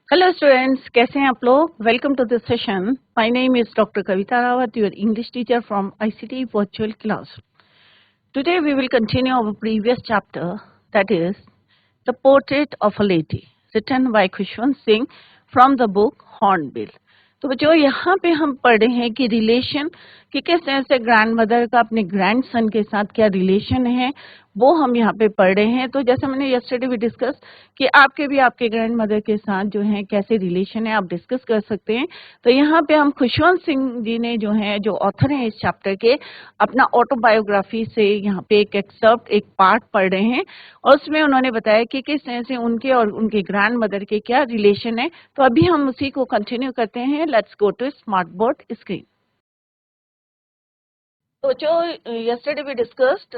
Hello students, कैसे हैं आप लोग? Welcome to this session. My name is doctor Kavita Rawat, your English teacher from ICT virtual class. Today we will continue our previous chapter, that is the Portrait of a Lady, written by Khushwant Singh from the book Hornbill. तो जो यहाँ पे हम पढ़ रहे हैं कि relation कि किस तरह से ग्रैंड मदर का अपने ग्रैंड सन के साथ क्या रिलेशन है, वो हम यहाँ पे पढ़ रहे हैं. तो जैसे मैंने यस्टरडे भी डिस्कस कि आपके भी आपके ग्रैंड मदर के साथ जो है कैसे रिलेशन है, आप डिस्कस कर सकते हैं. तो यहाँ पे हम खुशवंत सिंह जी ने जो है, जो ऑथर हैं इस चैप्टर के, अपना ऑटोबायोग्राफी से यहाँ पे एक एक्सर्प्ट, एक पार्ट पढ़ रहे हैं और उसमें उन्होंने बताया कि किस तरह से उनके और उनके ग्रैंड मदर के क्या रिलेशन है. तो अभी हम उसी को कंटिन्यू करते हैं. Let's go to smart board screen. तो जो yesterday we discussed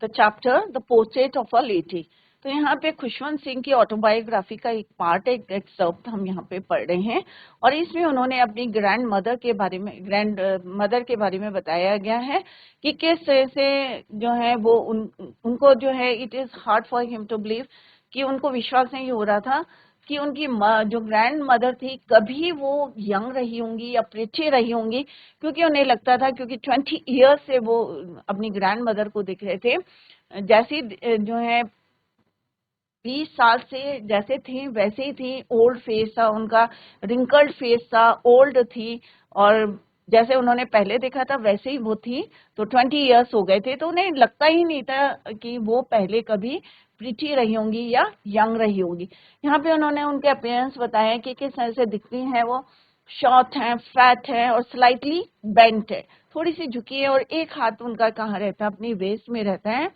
the chapter the portrait of a lady. तो यहाँ पे खुशवंत सिंह की ऑटोबायोग्राफी का एक पार्ट, एक एक्सर्प्ट हम यहाँ पे पढ़ रहे हैं और इसमें उन्होंने अपनी ग्रैंड मदर के बारे में, ग्रैंड मदर के बारे में बताया गया है कि किस तरह से जो है वो उनको जो है it is hard for him to believe, कि उनको विश्वास नहीं हो रहा था कि उनकी जो ग्रैंड मदर थी कभी वो यंग रही होंगी या प्रिटी रही होंगी, क्योंकि उन्हें लगता था, क्योंकि 20 ईयर्स से वो अपनी ग्रैंड मदर को देख रहे थे, जैसी जो है 20 साल से जैसे थी वैसे ही थी. ओल्ड फेस था उनका, रिंकल्ड फेस था, ओल्ड थी और जैसे उन्होंने पहले देखा था वैसे ही वो थी. तो 20 ईयर्स हो गए थे तो उन्हें लगता ही नहीं था कि वो पहले कभी प्रिटी रही होंगी या यंग रही होगी. यहाँ पे उन्होंने उनके अपीयरेंस बताया कि किस तरह से दिखती हैं वो. शॉर्ट है, फैट है और स्लाइटली बेंट है, थोड़ी सी झुकी है और एक हाथ उनका कहाँ रहता है, अपनी वेस्ट में रहता है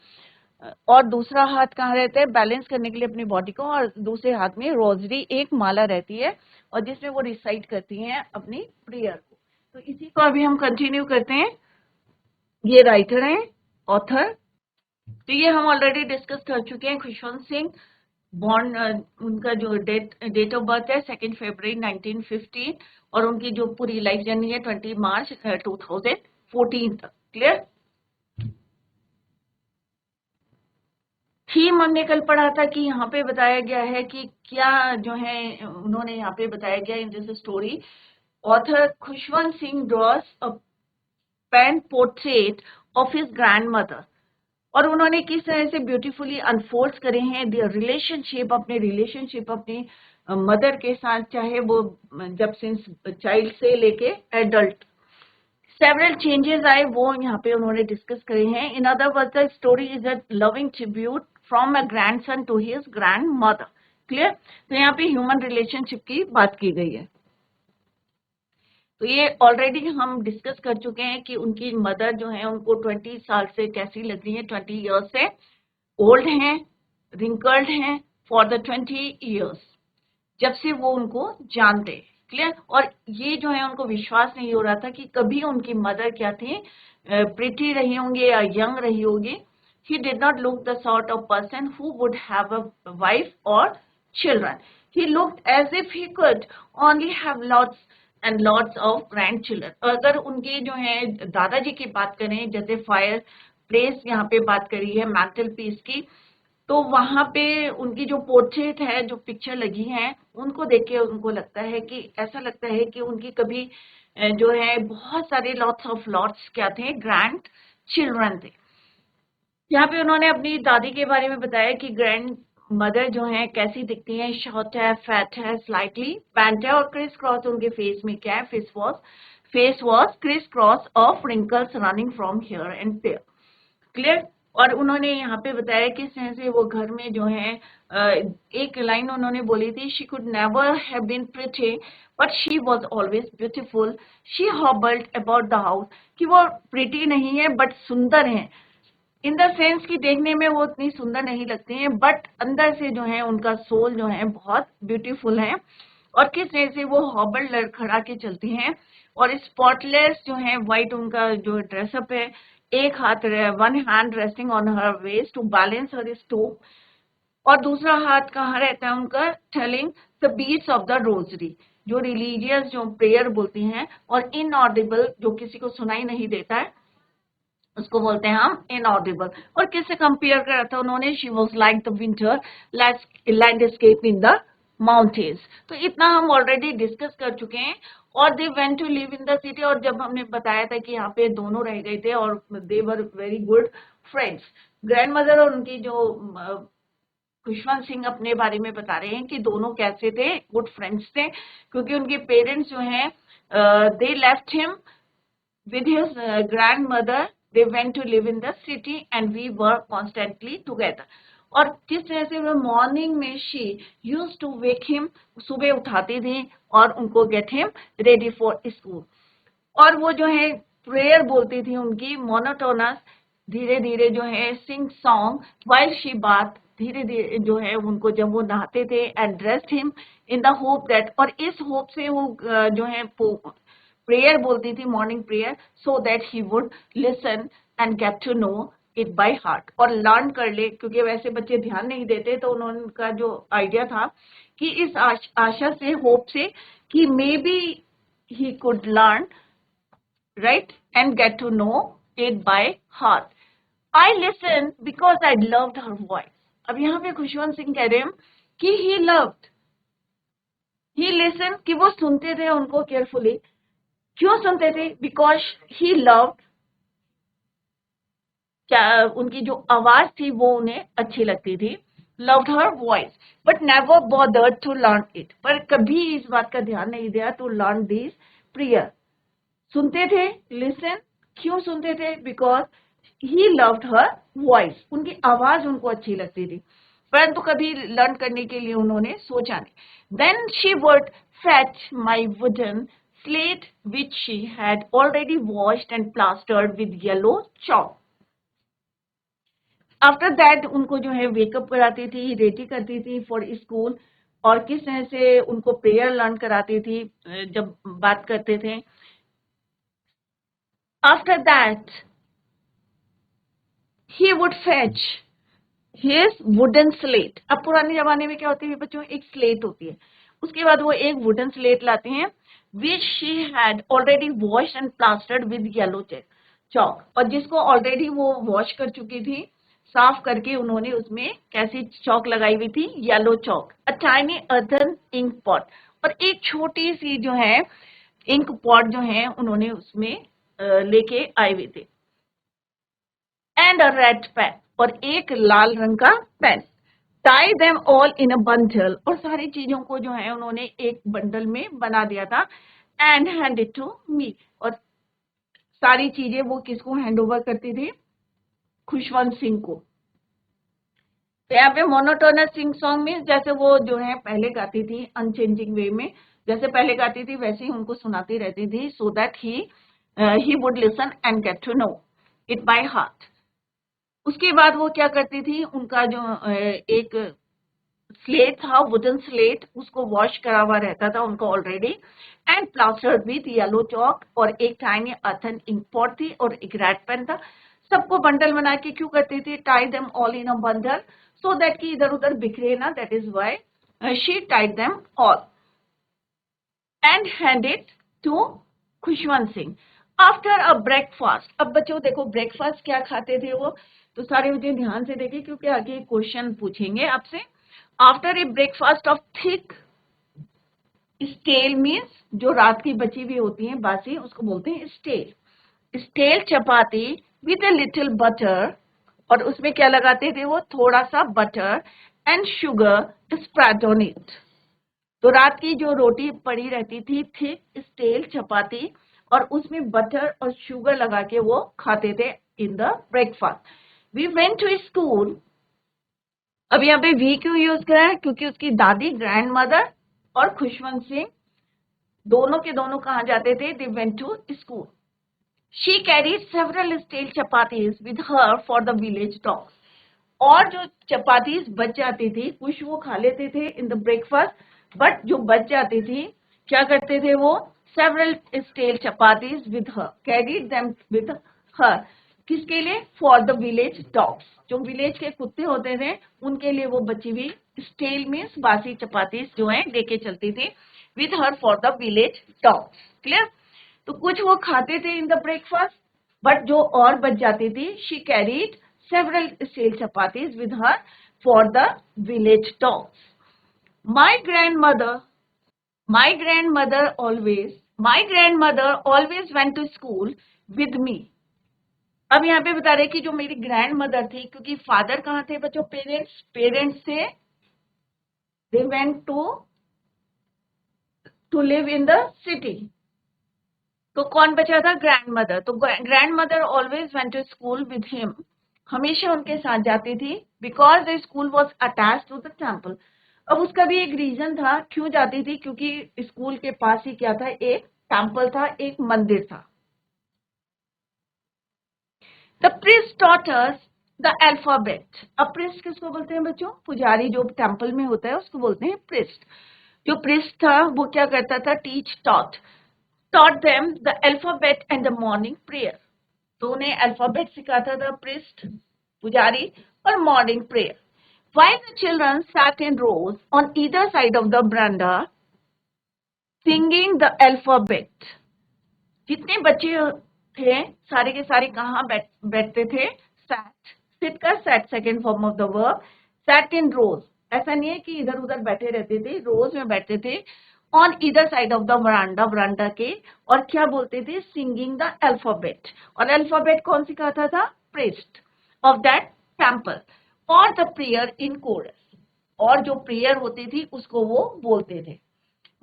और दूसरा हाथ कहाँ रहता है बैलेंस करने के लिए अपनी बॉडी को, और दूसरे हाथ में रोजरी एक माला रहती है और जिसमें वो रिसाइट करती हैं अपनी प्रेयर को. तो इसी को अभी हम कंटिन्यू करते हैं. ये राइटर हैं, ऑथर. तो ये हम ऑलरेडी डिस्कस कर चुके हैं. खुशवंत सिंह बॉर्न, उनका जो डेट ऑफ बर्थ है 2 फरवरी 1915 और उनकी जो पूरी लाइफ जर्नी है 20 मार्च 2014 तक. क्लियर? थीम हमने कल पढ़ा था कि यहाँ पे बताया गया है कि क्या जो है उन्होंने यहाँ पे बताया गया in this story, author Khushwant Singh draws a pen portrait of his grandmother. और उन्होंने किस तरह से ब्यूटीफुली अनफोल्ड करे हैं दियर रिलेशनशिप, अपने रिलेशनशिप अपनी मदर के साथ, चाहे वो जब सिंस चाइल्ड से लेके एडल्ट सेवरल चेंजेस आए वो यहाँ पे उन्होंने डिस्कस करे हैं. In other words the story is a loving tribute from a grandson to his grandmother. Clear? तो यहाँ पे ह्यूमन रिलेशनशिप की बात की गई है. तो ये ऑलरेडी हम डिस्कस कर चुके हैं कि उनकी मदर जो है उनको 20 साल से कैसी लग रही है, 20 ईयर्स से ओल्ड हैं, रिंकल्ड हैं फॉर द 20 ईयर्स, जब से वो उनको जानते. क्लियर? और ये जो है उनको विश्वास नहीं हो रहा था कि कभी उनकी मदर क्या थी, प्रिटी रही होंगी या यंग रही होगी. He did not look the sort of person who would have a wife और children. He looked as if he could only have lots and lots of grandchildren. अगर उनके जो है दादाजी की बात करें, जैसे फायर प्लेस यहाँ पे बात करी है मैंटल पीस की, तो वहां पे उनकी जो पोर्ट्रेट है, जो पिक्चर लगी है, उनको देख के उनको लगता है कि ऐसा लगता है कि उनकी कभी जो है बहुत सारे लॉट्स ऑफ लॉट्स क्या थे, ग्रैंड चिल्ड्रन थे. यहाँ पे उन्होंने अपनी दादी के बारे में बताया कि ग्रैंड मदर जो है कैसी दिखती है, शॉर्ट है, फैट है, स्लाइटली पैंट है और क्रिस क्रॉस उनके फेस में क्या है, face was criss cross of wrinkles running from here and there. Clear? और उन्होंने यहाँ पे बताया कि इस तरह से वो घर में जो है एक लाइन उन्होंने बोली थी, she could never have been pretty but she was always beautiful. She hobbled about the house, कि वो प्रिटी नहीं है बट सुंदर है, इन द सेंस कि देखने में वो उतनी सुंदर नहीं लगती हैं बट अंदर से जो है उनका सोल जो है बहुत ब्यूटीफुल है. और किस तरह से वो हॉबल लड़खड़ा के चलती हैं और स्पॉटलेस जो है व्हाइट उनका जो ड्रेसअप है, एक हाथ one hand resting on her waist to balance her stoop और दूसरा हाथ कहाँ रहता है उनका, telling the beads of the rosary, जो रिलीजियस जो प्रेयर बोलती हैं, और इनऑडिबल जो किसी को सुनाई नहीं देता है उसको बोलते हैं हम इनऑडिबल. और किससे कंपेयर करा था उन्होंने, she was like the winter landscape in the mountains. तो इतना हम ऑलरेडी डिस्कस कर चुके हैं. और they went to live in the city, और जब हमने बताया था कि यहाँ पे दोनों रह गए थे और they were very good friends. Grandmother और उनकी जो खुशवंत सिंह अपने बारे में बता रहे हैं कि दोनों कैसे थे, गुड फ्रेंड्स थे, क्योंकि उनके पेरेंट्स जो हैं they left him with his grandmother. They went to live in the city and we were constantly together. और किस तरह से वो मॉर्निंग में she used to wake him, सुबह उठाती थी और उनको get him ready for school. और वो जो है प्रेयर बोलती थी उनकी मोनोटोनस, धीरे धीरे जो है sing song while she bath, धीरे धीरे जो है उनको जब वो नहाते थे, and dressed him in the hope that, और इस होप से वो जो है प्रेयर बोलती थी, morning prayer, so that he would listen and get to know it by heart, और लर्न कर ले, क्योंकि वैसे बच्चे ध्यान नहीं देते. तो उनका जो आइडिया था कि इस आशा से, होप से कि maybe he could learn right and get to know it by heart. I listen because I loved her voice. अब यहाँ पे खुशवंत सिंह कह रहे हैं कि ही लव्ड, ही लिसन, कि वो सुनते थे उनको केयरफुली. क्यों सुनते थे? बिकॉज ही लव्ड, क्या उनकी जो आवाज थी वो उन्हें अच्छी लगती थी. Loved her voice but never bothered to learn it, पर कभी इस बात का ध्यान नहीं दिया टू लर्न दिस प्रेयर. सुनते थे, लिसन, क्यों सुनते थे? Because he loved her voice, उनकी आवाज उनको अच्छी लगती थी, परंतु कभी लर्न करने के लिए उन्होंने सोचा नहीं. Then she would fetch my wooden slate which she had already washed and plastered with yellow chalk. After that उनको जो है वेकअप कराती थी, रेडी करती थी फॉर स्कूल, और किस तरह से उनको प्रेयर लर्न कराती थी जब बात करते थे. After that he would fetch his wooden slate. अब पुराने जमाने में क्या होती है बच्चों, एक स्लेट होती है, उसके बाद वो एक वुडन स्लेट लाते हैं which she had already washed and plastered with yellow chalk, और जिसको ऑलरेडी वो वॉश कर चुकी थी, साफ करके उन्होंने उसमें कैसी चौक लगाई हुई थी, yellow chalk. A tiny earthen ink pot, और एक छोटी सी जो है इंक पॉट जो है उन्होंने उसमें लेके आए हुए थे. एंड अ रेड पेन, और एक लाल रंग का pen. Tie them all in a bundle, और सारी चीजों को जो है उन्होंने एक बंडल में बना दिया था. And hand it to me, और सारी चीजें वो किसको हैंड ओवर करती थी? खुशवंत सिंह को. तो यहाँ पे मोनोटोनस सिंग सॉन्ग में जैसे वो जो है पहले गाती थी अनचेंजिंग वे में, जैसे पहले गाती थी वैसे ही उनको सुनाती रहती थी, so that he would listen and get to know it by heart. उसके बाद वो क्या करती थी, उनका जो एक स्लेट था, वुडन स्लेट, उसको वॉश करा हुआ रहता था उनको already, and plastered with yellow chalk, और एक टाइनी अर्थन इंक पॉट थी और एक रेड पेन था. सबको बंडल बना के क्यों करती थी? Tie them all in a bundle, so that कि इधर उधर बिखरे ना, that is why she tied them all and hand it to Khushwant Singh. After a breakfast, अब बच्चों देखो ब्रेकफास्ट क्या खाते थे वो, तो सारे बच्चे ध्यान से देखिए क्योंकि आगे क्वेश्चन पूछेंगे आपसे. After a breakfast of thick stale means जो रात की बची हुई होती है बासी, उसको बोलते हैं stale. Stale chapati with a little butter, और उसमें क्या लगाते थे वो? थोड़ा सा butter and sugar spread on it. तो रात की जो रोटी पड़ी रहती थी थिक स्टेल चपाती, और उसमें बटर और शुगर लगा के वो खाते थे in the breakfast. We went to school. अब यहाँ पे वी क्यों यूज करा है? क्योंकि उसकी दादी ग्रैंड मदर और खुशवंत सिंह दोनों के दोनों कहाँ जाते थे? They went to school. She carried several stale chapatis with her for the village dogs, और जो चपातीज बच जाती थी, कुछ वो खा लेते थे इन द ब्रेकफास्ट, बट जो बच जाती थी क्या करते थे वो? Several stale chapatis with her, carried them with her. किसके लिए? फॉर द विलेज डॉग्स, जो विलेज के कुत्ते होते थे उनके लिए वो बची हुई स्टेल मीन्स बासी चपातीज जो है लेके चलती थी with her for the village dogs. Clear? तो कुछ वो खाते थे इन द ब्रेकफास्ट, बट जो और बच जाती थी, she carried several stale chapatis with her for the village dogs. My grandmother, my grandmother always went to school with me. अब यहाँ पे बता रहे कि जो मेरी ग्रैंड मदर थी, क्योंकि फादर कहाँ थे बच्चों, पेरेंट्स से they went to live in the city. तो कौन बचा था, ग्रैंड मदर। तो grand mother always went to school with him, हमेशा उनके साथ जाती थी, because the school was attach to the temple. अब उसका भी एक रीजन था क्यों जाती थी, क्योंकि स्कूल के पास ही क्या था, एक टेम्पल था, एक मंदिर था। The priest taught us the alphabet. अब प्रिस्ट किसको बोलते हैं बच्चों, पुजारी जो टेम्पल में होता है उसको बोलते हैं प्रिस्ट। जो प्रिस्ट था वो क्या करता था, teach taught them the alphabet and the morning prayer। तो उन्हें अल्फाबेट सिखाता था प्रिस्ट, पुजारी, और morning prayer. While the children sat in rows on either side of the veranda singing the alphabet। जितने बच्चे थे सारे के सारे कहाँ बैठते थे, sat, sit का sat second form of the verb, sat in rows। ऐसा नहीं है कि इधर उधर बैठे रहते थे, रोज में बैठते थे, on either side of the verandah के, और क्या बोलते थे, सिंगिंग द अल्फाबेट। और अल्फाबेट कौन सिखाता था, प्रीस्ट ऑफ दैट टेम्पल, और द प्रेयर इन कोरस, और जो प्रेयर होती थी उसको वो बोलते थे।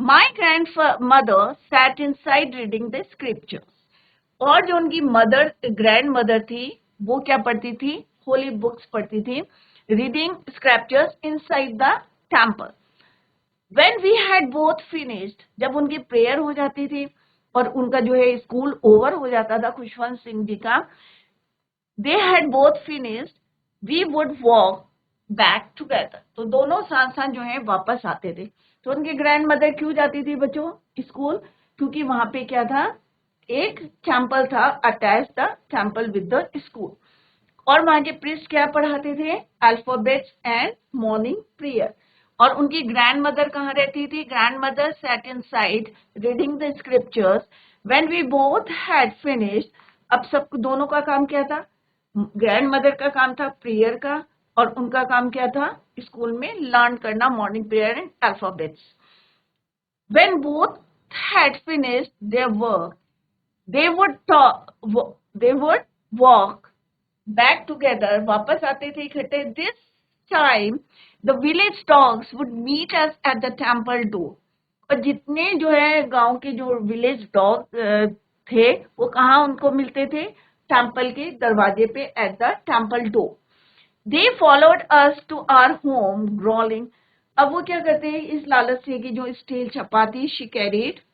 My grandmother sat inside reading the scriptures. और जो उनकी ग्रैंड मदर थी वो क्या पढ़ती थी, होली बुक्स पढ़ती थी, reading scriptures inside the temple. When we had both finished, जब उनकी प्रेयर हो जाती थी और उनका जो है स्कूल ओवर हो जाता था खुशवंत सिंह जी का, they had both finished, we would walk back together। तो दोनों साथ साथ जो है वापस आते थे। तो उनकी ग्रैंड मदर क्यों जाती थी बच्चों स्कूल, क्योंकि वहां पे क्या था, एक टेम्पल था, attach the temple with the school. और वहां के प्रीस्ट क्या पढ़ाते थे, अल्फाबेट्स एंड मॉर्निंग प्रेयर। और उनकी ग्रैंड मदर कहाँ रहती थी, grandmother sat inside reading the scriptures. When we both had finished, अब सब दोनों का काम क्या था, ग्रैंड मदर का काम था प्रेयर का, और उनका काम क्या था, स्कूल में लर्न करना morning prayer and alphabets. When both had finished their work, they would talk, they would walk back together, वापस आते थे इकट्ठे। This time the village dogs would meet us at the temple door। और जितने जो है गांव के जो विलेज डॉग थे वो कहाँ उनको मिलते थे, टेम्पल के दरवाजे पे, at the temple door. They followed us to our home growling। अब वो क्या करते हैं, इस लालच से कि जो steel chapati she carried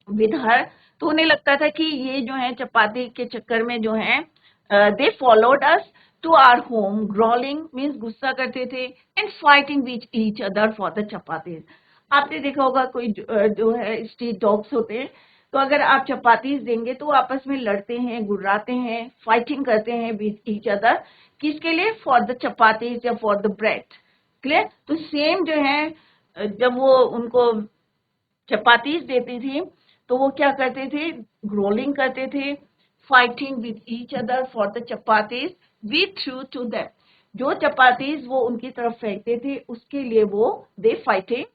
with her, तो उन्हें लगता था कि ये जो है चपाती के चक्कर में जो है, they followed us to our home, growling means गुस्सा करते थे, and fighting with each other for the chapati. आपने देखा होगा कोई जो है स्ट्रीट डॉग्स होते हैं, तो अगर आप चपातीज देंगे तो आपस में लड़ते हैं, गुर्राते हैं, फाइटिंग करते हैं विच ईच अदर, किसके लिए, फॉर द चपातीज या फॉर द ब्रेड। क्लियर। तो सेम जो है जब वो उनको चपातीज देती थी तो वो क्या करते थे, ग्रोलिंग करते थे, fighting with each other for the chapatis we threw to them. जो चपातीज वो उनकी तरफ फेंकते थे उसके लिए वो they fighting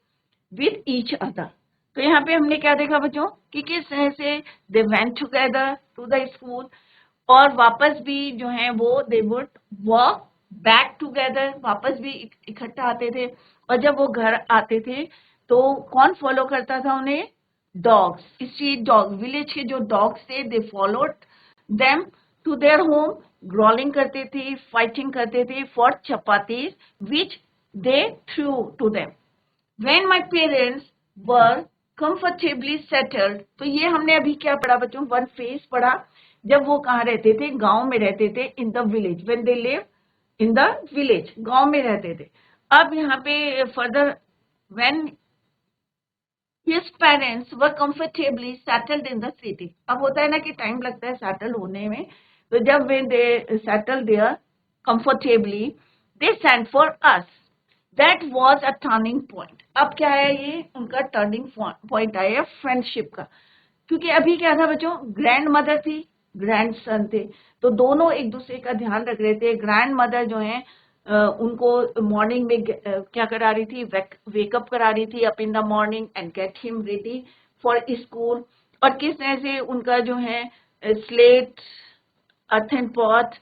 with each other. तो यहाँ पे हमने क्या देखा बच्चों कि किस तरह से they went together to the school, और वापस भी जो है वो they would walk back together, वापस भी इकट्ठा आते थे। और जब वो घर आते थे तो कौन फॉलो करता था उन्हें, डॉग्स, स्ट्रीट डॉग, विलेज के जो डॉग्स थे, they followed them to their home, growling करते थे, फाइटिंग करते थे for chapatis which they threw to them. When my parents were comfortably settled, तो ये हमने अभी क्या पढ़ा बच्चों, वन फेज पढ़ा, जब वो कहाँ रहते थे, गांव में रहते थे, in the village, when they live in the village, गांव में रहते थे। अब यहाँ पे further, when his parents were comfortably settled in the city, अब होता है ना कि टाइम लगता है सेटल होने में, तो जब when they settled there comfortably, they sent for us। That was a turning point। अब क्या है, ये उनका टर्निंग पॉइंट आया फ्रेंडशिप का, क्योंकि अभी क्या था बच्चों, ग्रैंड मदर थी, ग्रैंड सन थे, तो दोनों एक दूसरे का ध्यान रख रहे थे। ग्रैंड मदर जो है उनको मॉर्निंग में क्या करा रही थी, वेकअप करा रही थी up in the morning and get him ready for school. और किस तरह से उनका जो है slate, earthen pot,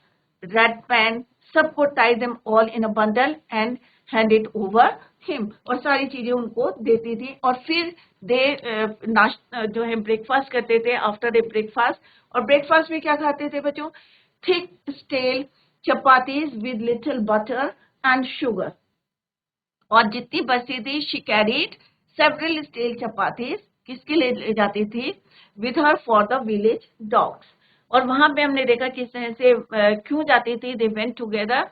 red pan, सबको tie them all in a bundle and hand it over him, और सारी चीजें उनको देती थी। और फिर दे जो है ब्रेकफास्ट करते थे आफ्टर ए ब्रेकफास्ट। और ब्रेकफास्ट में क्या खाते थे बच्चों, thick stale chapatis with little butter and sugar. और जितनी बची थी she carried several stale chapatis, किसके लिए ले जाती थी, with her for the village dogs. और वहां पे हमने देखा किस तरह से क्यों जाती थी, they went together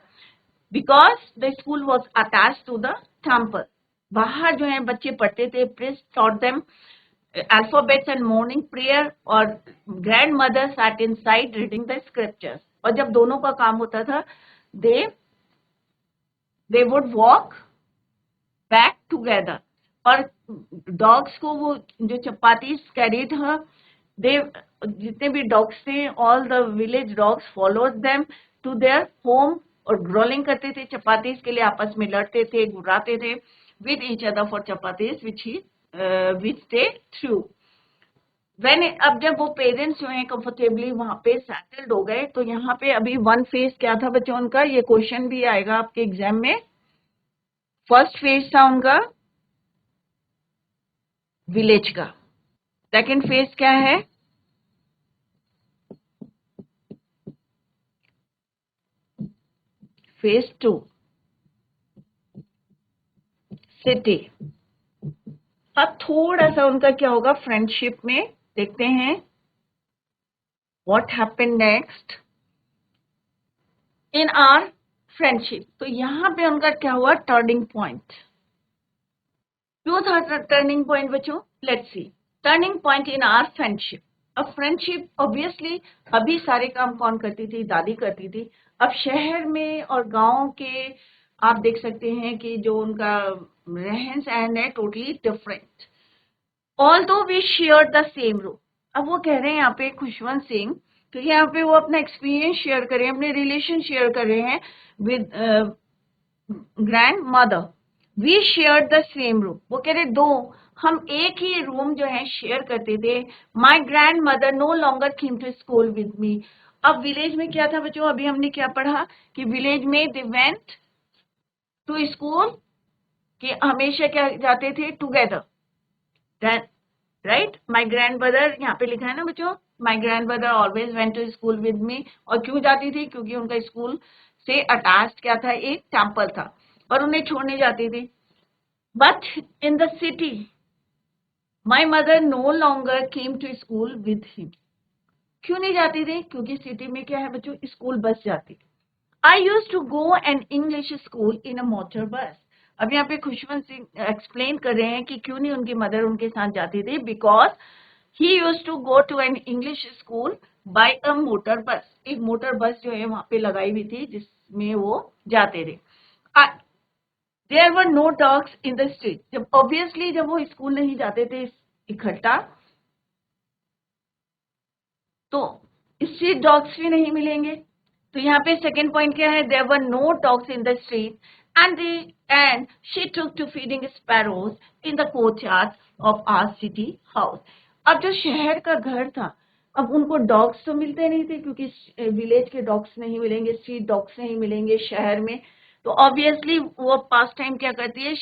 because the school was attach to the temple. बाहर जो है बच्चे पढ़ते थे, priest taught them alphabets and morning prayer, और grandmother sat inside reading the scriptures. और जब दोनों का काम होता था, they would walk back together. और डॉग्स को वो जो चपाती कैरी था, दे जितने भी डॉग्स थे, all the village dogs followed them to their home, और ग्रोलिंग करते थे चपातीस के लिए, आपस में लड़ते थे, घुराते थे with each other for chapatis which they through. अब जब वो पेरेंट्स जो है कंफर्टेबली वहां पे सेटल्ड हो गए, तो यहाँ पे अभी वन फेज क्या था बच्चों उनका, ये क्वेश्चन भी आएगा आपके एग्जाम में। फर्स्ट फेज था उनका विलेज का, सेकंड फेज क्या है, फेज 2 सिटी। अब थोड़ा सा उनका क्या होगा फ्रेंडशिप में, देखते हैं what happened next in our friendship. तो यहाँ पे उनका क्या हुआ टर्निंग पॉइंट। क्यों था टर्निंग पॉइंट बच्चों, let's see. Turning point in our friendship. अब फ्रेंडशिप ऑब्वियसली अभी सारे काम कौन करती थी, दादी करती थी। अब शहर में और गांव के आप देख सकते हैं कि जो उनका रहन सहन है totally different. Although we share the same room. अब वो कह रहे हैं यहाँ पे खुशवंत सिंह, तो यहाँ पे वो अपना एक्सपीरियंस शेयर कर रहे हैं, अपने रिलेशन शेयर कर रहे हैं with grand mother. We share the same room, वो कह रहे दो हम एक ही रूम जो है शेयर करते थे। My grand mother no longer came to school with me. अब विलेज में क्या था बच्चों, अभी हमने क्या पढ़ा कि विलेज में दे वेंट टू स्कूल, कि हमेशा क्या जाते थे together, right. My grand mother यहाँ पे लिखा है ना बच्चों, my grand mother always went to school with me. और क्यों जाती थी, क्योंकि उनका स्कूल से अटैच्ड क्या था, एक टेम्पल था, और उन्हें छोड़ने जाती थी। But in the city my mother no longer came to school with him. क्यों नहीं जाती थी, क्योंकि सिटी में क्या है बच्चों, स्कूल बस जाती। I use to go an English school in a motor bus. अब यहाँ पे खुशवंत सिंह एक्सप्लेन कर रहे हैं कि क्यों नहीं उनकी मदर उनके साथ जाती थी, because he use to go to an English school by a motor bus. एक मोटर बस जो है वहां पे लगाई हुई थी जिसमें वो जाते थे। There were no dogs in the street. जब ऑब्वियसली जब वो स्कूल नहीं जाते थे इकट्ठा, तो स्ट्रीट डॉग्स भी नहीं मिलेंगे। तो यहाँ पे सेकेंड पॉइंट क्या है, there were no dogs in the street and she took to feeding sparrows in the courtyard of our city house. अब जो शहर का घर था, अब उनको डॉग्स तो मिलते नहीं थे, क्योंकि विलेज के डॉग्स नहीं मिलेंगे, स्ट्रीट डॉग्स नहीं मिलेंगे शहर में। तो ऑब्वियसली वो पास टाइम क्या करती है,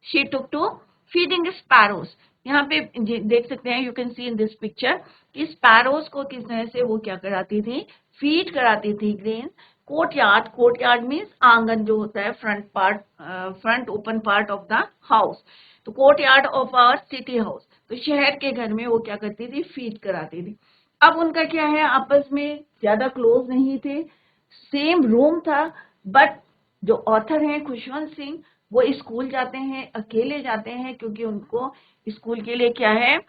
she took to feeding sparrows। यहाँ पे देख सकते हैं, you can see in this picture कि स्पैरोज को किस तरह से वो क्या कराती थी, फीड कराती थी ग्रेन। कोर्टयार्ड, कोर्टयार्ड मीन्स आंगन जो होता है, front open part of the house. तो courtyard of our city house, तो शहर के घर में वो क्या करती थी, फीड कराती थी। अब उनका क्या है, आपस में ज्यादा क्लोज नहीं थे, सेम रूम था, बट जो ऑथर हैं खुशवंत सिंह, वो स्कूल जाते हैं, अकेले जाते हैं, क्योंकि उनको स्कूल के लिए क्या है,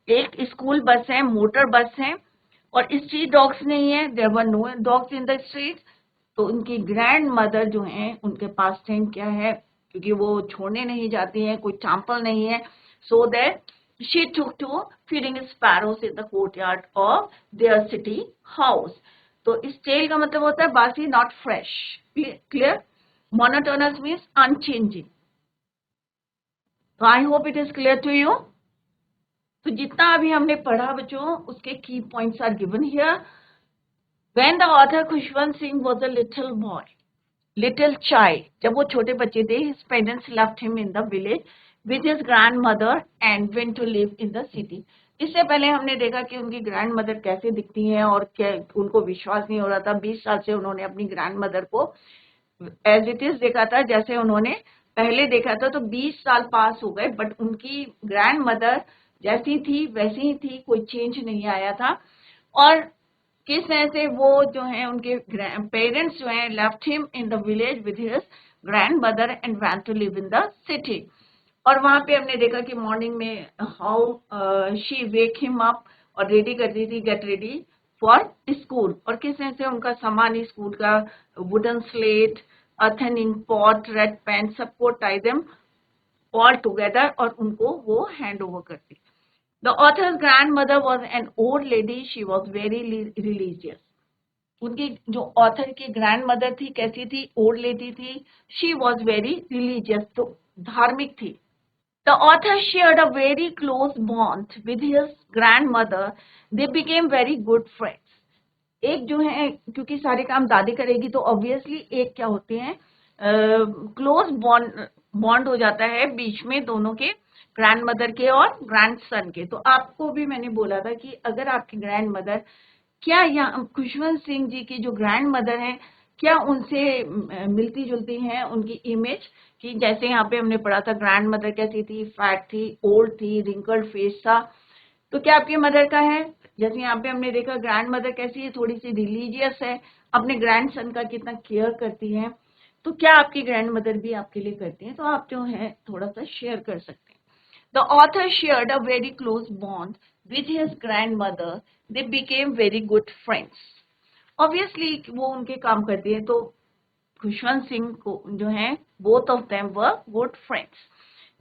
एक स्कूल बस है, मोटर बस है, और स्ट्रीट डॉग्स नहीं है, there were no dogs in the street. तो उनकी ग्रैंड मदर जो है उनके पास टाइम क्या है, क्योंकि वो छोड़ने नहीं जाती हैं, कोई टेम्पल नहीं है, so that she took to feeding sparrows in the courtyard of their city house. तो स्टेल का मतलब होता है बासी, not fresh. Clear? Monotonous means unchanging. तो I hope it is clear to you. तो जितना अभी हमने पढ़ा बच्चों, उसके की points are given here. When the author Khushwant Singh was a little boy, little child, जब वो छोटे बच्चे थे, his parents left him in the village with his grandmother and went to live in the city. इससे पहले हमने देखा कि उनकी ग्रैंडमदर कैसे दिखती हैं और क्या उनको विश्वास नहीं हो रहा था। 20 साल से उन्होंने अपनी ग्रैंडमदर को एज इट इज देखा था, जैसे उन्होंने पहले देखा था। तो 20 साल पास हो गए, बट उनकी ग्रैंडमदर जैसी थी वैसी ही थी, कोई चेंज नहीं आया था। और किस तरह से वो जो है उनके पेरेंट्स जो है left him in the village with his grandmother and went to live in the city. और वहां पे हमने देखा कि मॉर्निंग में how she wake him up और रेडी करती थी, गेट रेडी फॉर स्कूल। और किस तरह से उनका सामान स्कूल का, वुडन स्लेट, अर्थ इंक पॉट, रेड पेन, सबको टाई देम ऑल टुगेदर और उनको वो हैंड ओवर करती। The author's grandmother was an old lady. She was very religious. उनकी जो ऑथर की ग्रैंड मदर थी कैसी थी? ओल्ड लेडी थी। शी वॉज वेरी रिलीजियस, तो धार्मिक थी। The author shared a very close bond with his grand mother. They became very good friends. एक जो है, क्योंकि सारे काम दादी करेगी तो ऑब्वियसली एक क्या होते हैं, क्लोज बॉन्ड हो जाता है बीच में दोनों के, ग्रैंड मदर के और ग्रैंड सन के। तो आपको भी मैंने बोला था कि अगर आपकी ग्रैंड मदर, क्या यहाँ खुशवंत सिंह जी की जो ग्रैंड मदर है, क्या उनसे मिलती जुलती हैं उनकी इमेज? कि जैसे यहाँ पे हमने पढ़ा था ग्रैंड मदर कैसी थी, फैट थी, ओल्ड थी, रिंकल्ड फेस था। तो क्या आपकी मदर का है? जैसे यहाँ पे हमने देखा ग्रैंड मदर कैसी है, थोड़ी सी रिलीजियस है, अपने ग्रैंड सन का कितना केयर करती है। तो क्या आपकी ग्रैंड मदर भी आपके लिए करती है? तो आप जो है थोड़ा सा शेयर कर सकते हैं। The author shared a very close bond with his grandmother. They became very good friends. Obviously वो उनके काम करती है, तो खुशवंत सिंह को जो है both of them were good friends.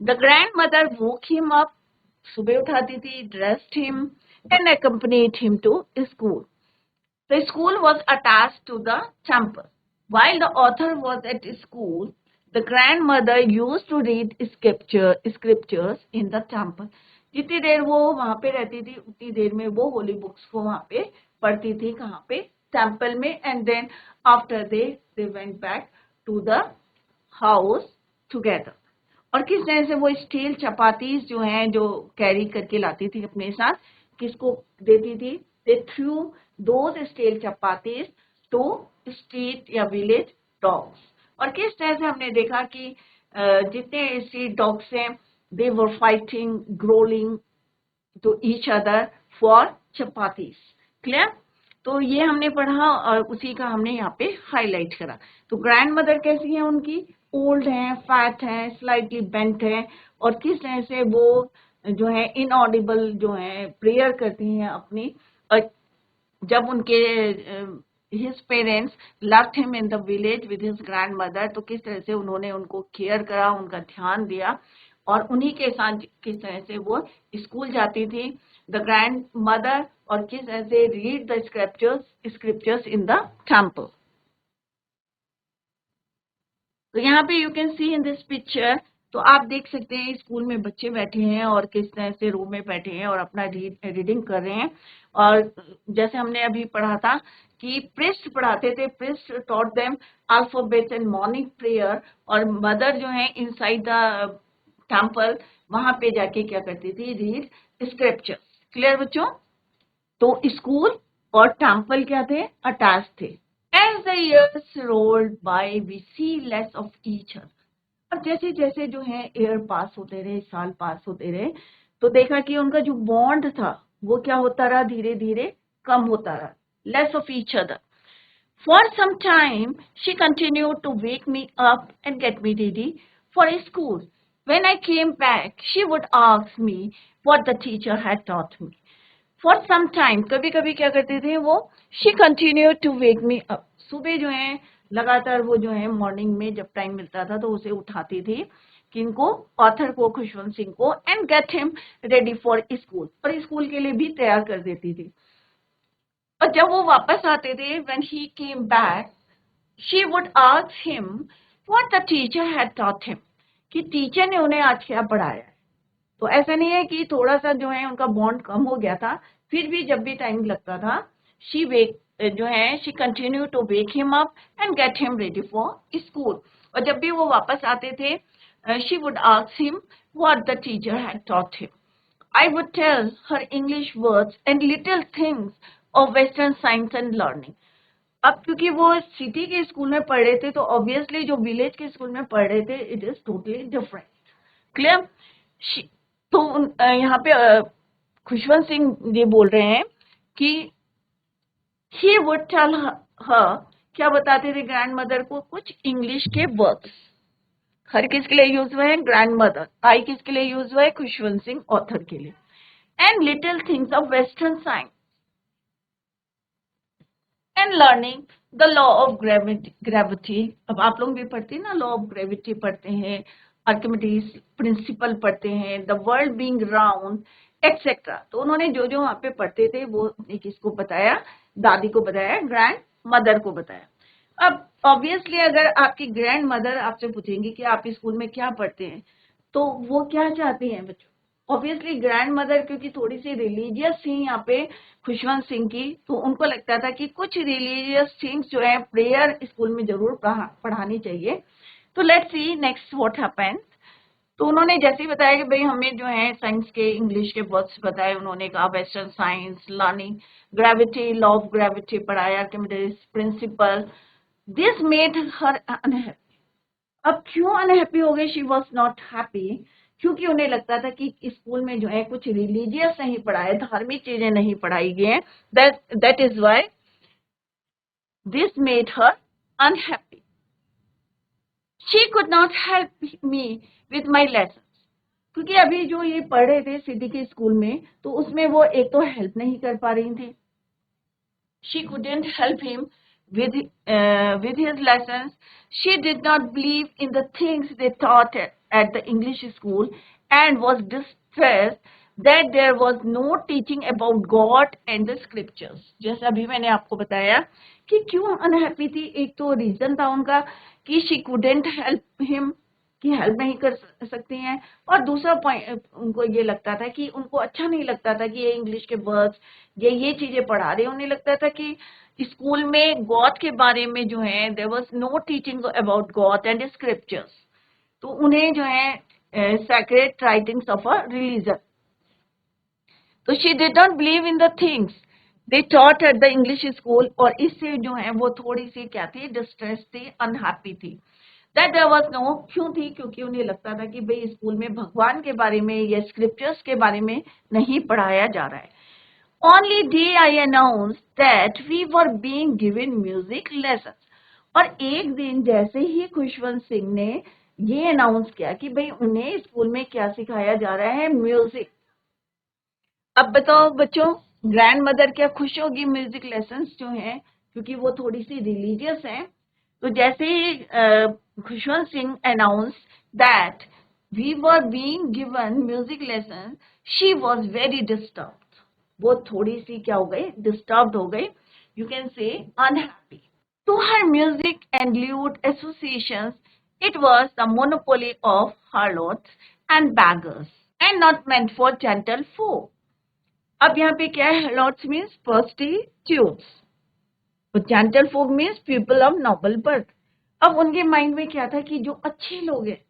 The grandmother woke him up, सुबह उठाती थी, dressed him and accompanied him to school. The school was attached to the temple. While the author was at school, the grandmother used to read scriptures in the temple. जितनी देर वो वहां पे रहती थी उतनी देर में वो होली बुक्स को वहां पे पढ़ती थी। कहाँ पे? टेम्पल में। And then after they went back to the house together. और किस तरह से वो स्टील चपातीज जो हैं जो कैरी करके लाती थी अपने साथ, किसको देती थी? They threw those stale chapatis to street या विलेज डॉग्स। और किस तरह से हमने देखा कि जितने स्ट्रीट डॉग्स हैं, they were fighting, growling to each other for chapatis. Clear? तो ये हमने पढ़ा और उसी का हमने यहाँ पे हाईलाइट करा। तो ग्रैंड मदर कैसी है उनकी? ओल्ड है, फैट है, स्लाइटली बेंट है। और किस तरह से वो जो है इनऑडिबल जो है प्रेयर करती हैं अपनी। और जब उनके his parents left him in the village with his grandmother, तो किस तरह से उन्होंने उनको केयर करा, उनका ध्यान दिया और उन्हीं के साथ किस तरह से वो स्कूल जाती थी, द ग्रैंड मदर, और किस तरह से read the scriptures in the temple. तो यहाँ पे you can see in this picture, तो आप देख सकते हैं स्कूल में बच्चे बैठे हैं और किस तरह से रूम में बैठे हैं और अपना रीडिंग कर रहे हैं। और जैसे हमने अभी पढ़ा था कि प्रिस्ट पढ़ाते थे, priest taught them alphabets and morning prayer. और मदर जो है इनसाइड द टेम्पल वहां पे जाके क्या करती थी? Read scripture. क्लियर बच्चों? तो स्कूल और टेम्पल क्या थे? अटैच थे। As the years rolled by, we see less of each other. अब जैसे जैसे जो है ईयर पास होते रहे, साल पास होते रहे, तो देखा कि उनका जो बॉन्ड था वो क्या होता रहा? धीरे धीरे कम होता रहा। Less of each other. For some time, she continued to wake me up and get me ready for school. When I came back, she would ask me what the teacher had taught me. For some time, कभी कभी क्या करते थे वो? She continue to wake me up. सुबह जो है लगातार वो जो है मॉर्निंग में जब टाइम मिलता था तो उसे उठाती थी, किनको? ऑथर को, खुशवंत सिंह को, and get him ready for school, और स्कूल के लिए भी तैयार कर देती थी। और जब वो वापस आते थे, when he came back, she would ask him what the teacher had taught him, कि टीचर ने उन्हें आज क्या पढ़ाया है। तो ऐसा नहीं है कि थोड़ा सा जो है उनका बॉन्ड कम हो गया था, फिर भी जब भी टाइम लगता था, she continued to wake him up and get him ready for school. और जब भी वो वापस आते थे, she would ask him what the teacher had taught him. I would tell her English words and little things of Western science and learning. अब क्योंकि वो सिटी के स्कूल में पढ़ रहे थे, तो ऑब्वियसली जो विलेज के स्कूल में पढ़ रहे थे, it is totally different. Clear? तो यहाँ पे खुशवंत सिंह ये बोल रहे हैं कि he would tell her, क्या बताते थे ग्रैंड मदर को, कुछ इंग्लिश के वर्ड्स। हर किसके लिए यूज हुए हैं? Grand mother. आई किसके लिए यूज हुआ है? खुशवंत सिंह ऑथर के लिए। And little things of western science and learning the law of gravity. अब आप लोग भी पढ़ते हैं ना, लॉ ऑफ ग्रेविटी पढ़ते हैं, आर्किमिडीज प्रिंसिपल पढ़ते हैं, the world being round etcetera. तो उन्होंने जो जो वहां पे पढ़ते थे वो किसको बताया? दादी को बताया, ग्रैंड मदर को बताया। अब ऑब्वियसली अगर आपकी ग्रैंड मदर आपसे पूछेंगी कि आप स्कूल में क्या पढ़ते हैं, तो वो क्या चाहती हैं बच्चों? ऑब्वियसली ग्रैंड मदर क्योंकि थोड़ी सी रिलीजियस थी यहाँ पे खुशवंत सिंह की, तो उनको लगता था कि कुछ रिलीजियस थिंग्स जो है प्रेयर स्कूल में जरूर पढ़ानी चाहिए। तो let's see next what happens. तो उन्होंने जैसे ही बताया कि भाई हमें जो है साइंस के इंग्लिश के वर्ड्स बताए, उन्होंने कहा western science, learning gravity, law of gravity पढ़ाया, principle. This made her unhappy. अब क्यों अनहैप्पी हो गई? शी वॉज नॉट हैप्पी, क्योंकि उन्हें लगता था कि स्कूल में जो है कुछ रिलीजियस नहीं पढ़ाया, धार्मिक चीजें नहीं पढ़ाई गई हैं। That is why this made her unhappy. She could not help me with my lesson, क्योंकि अभी जो ये पढ़ रहे थे सिटी के स्कूल में, तो उसमें वो एक तो हेल्प नहीं कर पा रही थी। She couldn't help him with his lessons. She did not believe in the things they taught at the English school and was distressed that there was no teaching about God and the scriptures. जैसा अभी मैंने आपको बताया कि क्यों unhappy थी। एक तो रीजन था उनका कि she couldn't help him, कि हेल्प नहीं कर सकती हैं, और दूसरा पॉइंट उनको ये लगता था कि उनको अच्छा नहीं लगता था कि ये इंग्लिश के वर्ड्स ये चीजें पढ़ा रहे हैं। उन्हें लगता था कि स्कूल में गॉड के बारे में जो है there was no teaching about God and scriptures. तो उन्हें जो है sacred writings of a religion, तो she did not believe in the things they taught at the English school, और इससे जो है वो थोड़ी सी क्या थी? डिस्ट्रेस थी, अनहैप्पी थी। दैट देयर वाज नो, क्यों थी? क्योंकि उन्हें लगता था कि भाई स्कूल में भगवान के बारे में या स्क्रिप्चर्स के बारे में नहीं पढ़ाया जा रहा है। Only day I announced that we were being given music lessons. और एक दिन जैसे ही खुशवंत सिंह ने ये अनाउंस किया कि भाई उन्हें स्कूल में क्या सिखाया जा रहा है? म्यूजिक। अब बताओ बच्चों, ग्रैंड मदर क्या खुश होगी म्यूजिक लेसन्स जो हैं, क्योंकि वो थोड़ी सी रिलीजियस हैं। तो जैसे ही Khushwant Singh announce that we were being given music lesson, she was very disturb. वो थोड़ी सी क्या हो गई? डिस्टर्ब हो गई, you can say unhappy. To her music and lute associations, it was the monopoly of harlots and beggars and not meant for gentle folk. अब यहाँ पे क्या है? harlots means prostitutes, तो gentle folk means people of noble birth. अब उनके mind में क्या था कि जो अच्छे लोग हैं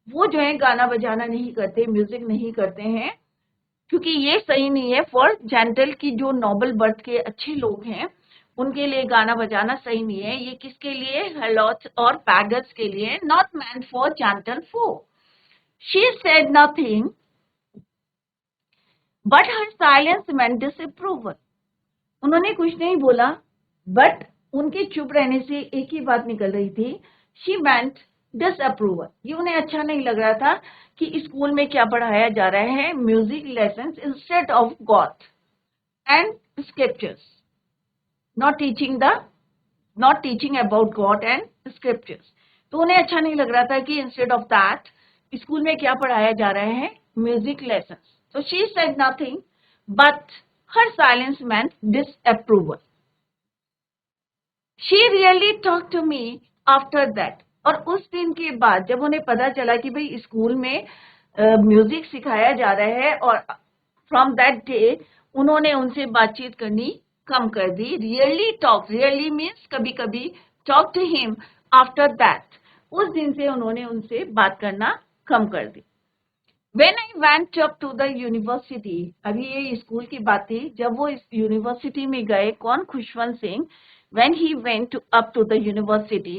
वो जो है गाना बजाना नहीं करते, म्यूजिक नहीं करते हैं, क्योंकि ये सही नहीं है फॉर जेंटल की जो नोबल बर्थ के अच्छे लोग हैं उनके लिए गाना बजाना सही नहीं है। ये किसके लिए? हेलोट्स और पैगर्स के लिए, not meant for gentle folk. She said nothing but her silence meant disapproval. उन्होंने कुछ नहीं बोला, बट उनके चुप रहने से एक ही बात निकल रही थी, शी मेंट डिसअप्रूवल। ये उन्हें अच्छा नहीं लग रहा था कि स्कूल में क्या पढ़ाया जा रहा है, music lessons instead of God and scriptures, not teaching about God and scriptures. तो उन्हें अच्छा नहीं लग रहा था कि इंस्टेड ऑफ दैट स्कूल में क्या पढ़ाया जा रहा है? Music lessons. तो she said nothing but her silence meant disapproval. She really talk to me after that. और उस दिन के बाद जब उन्हें पता चला कि भाई स्कूल में म्यूजिक सिखाया जा रहा है, और फ्रॉम दैट डे उन्होंने उनसे बातचीत करनी कम कर दी। रियली टॉक, रियली मीन्स कभी कभी, talk to him after that, उस दिन से उन्होंने उनसे बात करना कम कर दी। When I went up to the university, अभी ये स्कूल की बात थी, जब वो इस यूनिवर्सिटी में गए, कौन, Khushwant Singh, when he went up to the university,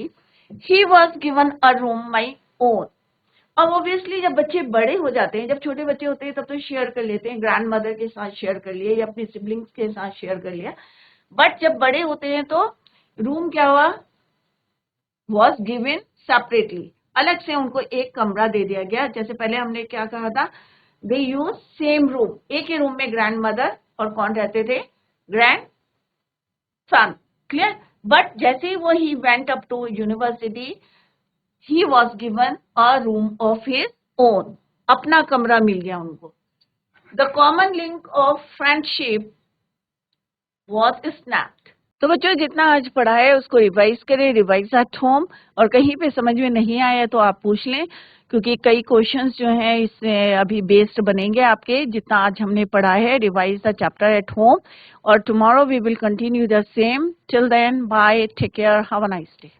he was given a room my own। अब ऑब्वियसली जब बच्चे बड़े हो जाते हैं, जब छोटे बच्चे होते हैं तब तो शेयर कर लेते हैं, ग्रैंड मदर के साथ शेयर कर लिया या अपने सिबलिंग्स के साथ शेयर कर लिया, बट जब बड़े होते हैं तो रूम क्या हुआ, was given separately, अलग से उनको एक कमरा दे दिया गया। जैसे पहले हमने क्या कहा था, दे यूज सेम रूम, एक ही रूम में ग्रैंड मदर और कौन रहते थे, ग्रैंड सन, क्लियर। बट जैसे ही वो he went up to university, he was given a room of his own, अपना कमरा मिल गया उनको। The common link of friendship was snapped. तो बच्चों जितना आज पढ़ा है उसको रिवाइज करें, रिवाइज एट होम, और कहीं पे समझ में नहीं आया तो आप पूछ लें, क्योंकि कई क्वेश्चंस जो हैं इससे अभी बेस्ड बनेंगे आपके, जितना आज हमने पढ़ा है। Revise the chapter at home, और tomorrow we will continue the same. Till then bye, take care, have a nice day.